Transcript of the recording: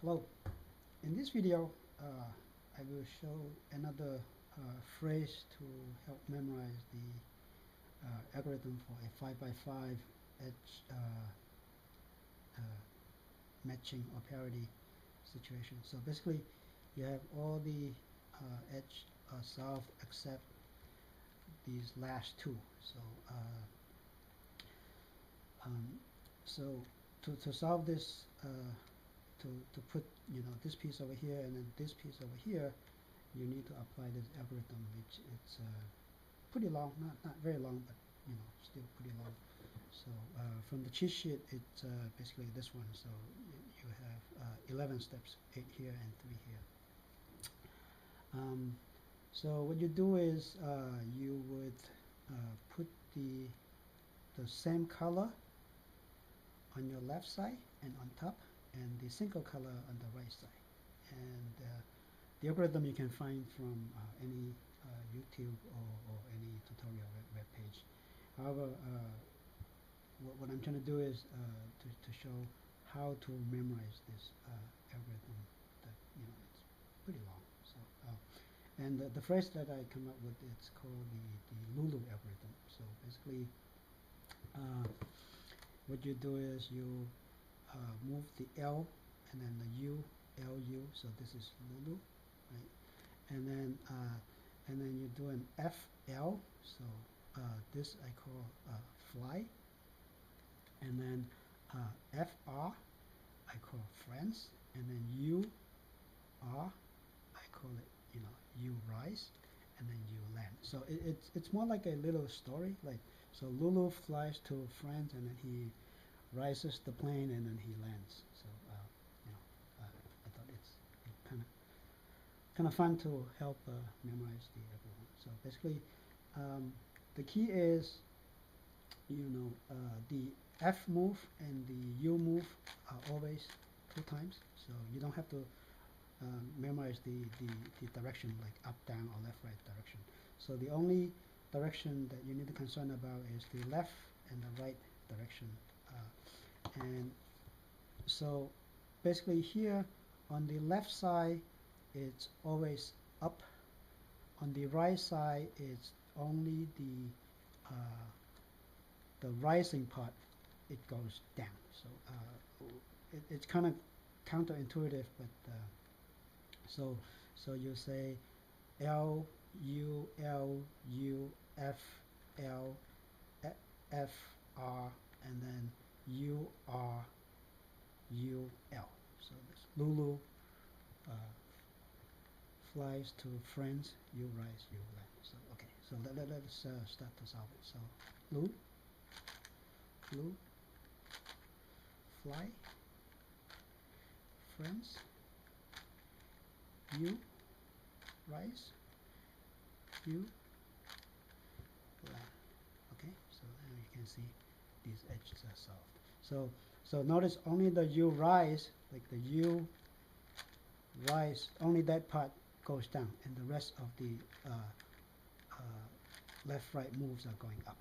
Hello. In this video, I will show another phrase to help memorize the algorithm for a 5 by 5 edge matching or parity situation. So basically, you have all the edge solved except these last two. So to solve this, to put this piece over here and then this piece over here, you need to apply this algorithm, which it's pretty long, not very long, but still pretty long. So from the cheat sheet, it's basically this one. So you have 11 steps, 8 here and 3 here. So what you do is you would put the same color on your left side and on top, and the single color on the right side. And the algorithm you can find from any YouTube or any tutorial web page. However, what I'm trying to do is to show how to memorize this algorithm that it's pretty long. So and the phrase that I come up with, it's called the LuLu algorithm. So basically, what you do is you move the L and then the U, LU. So this is LuLu, right? And then you do an FL. So this I call fly. And then FR I call friends. And then UR I call it you rise, and then you land. So it's more like a little story. Like, so LuLu flies to friends, and then he rises the plane, and then he lands. So I thought it's kind of fun to help memorize the algorithm. So basically, the key is the F move and the U move are always 2 times. So you don't have to memorize the direction, like up, down, or left, right direction. So the only direction that you need to concern about is the left and the right direction. And so basically here on the left side, it's always up. On the right side, it's only the rising part, it goes down. So it's kind of counterintuitive, but so you say L U L U F L F R and then U R U L. So this LuLu flies to friends, you rise, you land. So okay, so let's start to solve it. So Lu fly, friends, you rise, you land. Okay, so now you can see these edges are solved. So notice only the U rise, like the U rise, only that part goes down, and the rest of the left right moves are going up.